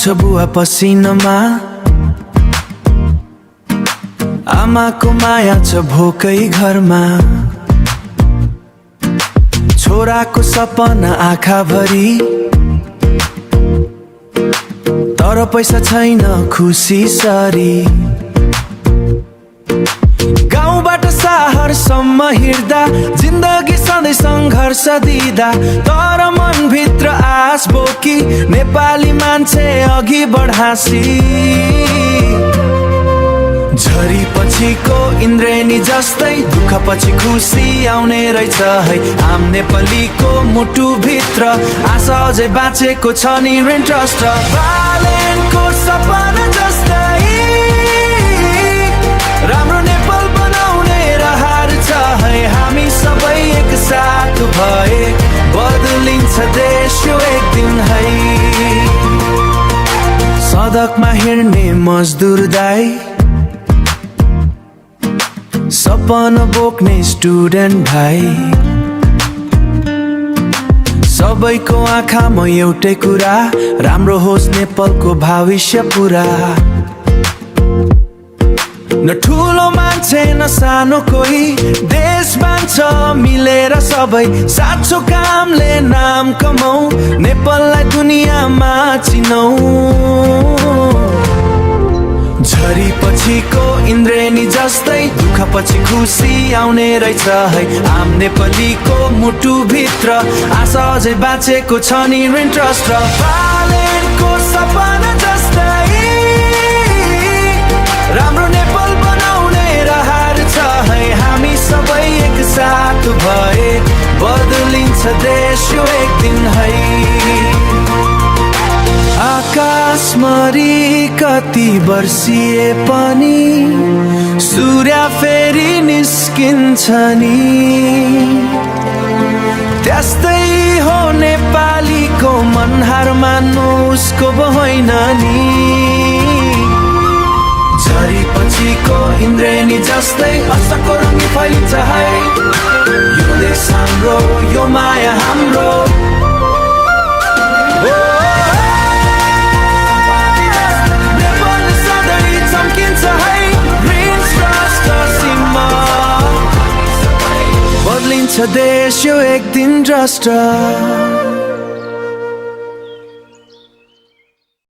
आउँछ बुवा पसिनामा, आमाको माया छ भोकै घरमा, छोराको सपना आँखाभरि, तर पैसा छैन खुसी सरी। गाउँबाट शहरसम्म हिँड्दा जिन्दगी सधैँ सङ्घर्ष दिँदा, तर मनभित्र आश बोकी नेपाली मान्छे अघि बढासी। झरी पछिको इन्द्रेणी जस्तै दुःख पछि खुसी आउने रहेछ है। आम नेपालीको मुटुभित्र आशा अझै बाँचेको छ नि ऋण ट्रस्ट। बालेनको सपना जस्तै राम्रो नेपाल बनाउने रहर छ है। हामी सबै एकसाथ भए बदलिन्छ देश यो एक दिन है। सडकमा हिँड्ने मजदुर दाइ, सपना बोक्ने स्टुडेन्ट भाइ, सबैको आँखामा एउटै कुरा, राम्रो होस् नेपालको भविष्य पुरा। न ठुलो मान्छे न सानो कोही, देश बाँच्छ मिलेर सबै, साँचो कामले नाम कमाऊ, नेपाललाई दुनियाँमा चिनाऊ। झरी पछिको इन्द्रेणी जस्तै दुःख पछि खुसी आउने रहेछ है। आम नेपालीको मुटुभित्र आशा अझै बाँचेको छ नि ऋण ट्रस्ट। बालेनको सपना जस्तै राम्रो नेपाल बनाउने रहर छ है। हामी सबै एकसाथ भए बदलिन्छ देश यो एक दिन है। आकाशमरी कति वर्षिए पनि सूर्य फेरि निस्किन्छ नि, त्यस्तै हो नेपालीको मन, हार मान्नु उसको होइन नि। झरी पछिको इन्द्रेणी जस्तै आशाको रङ्गी फैलिन्छ है। यो देश हाम्रो, यो माया हाम्रो। बदलिन्छ देश यो एक दिन ट्रस्ट।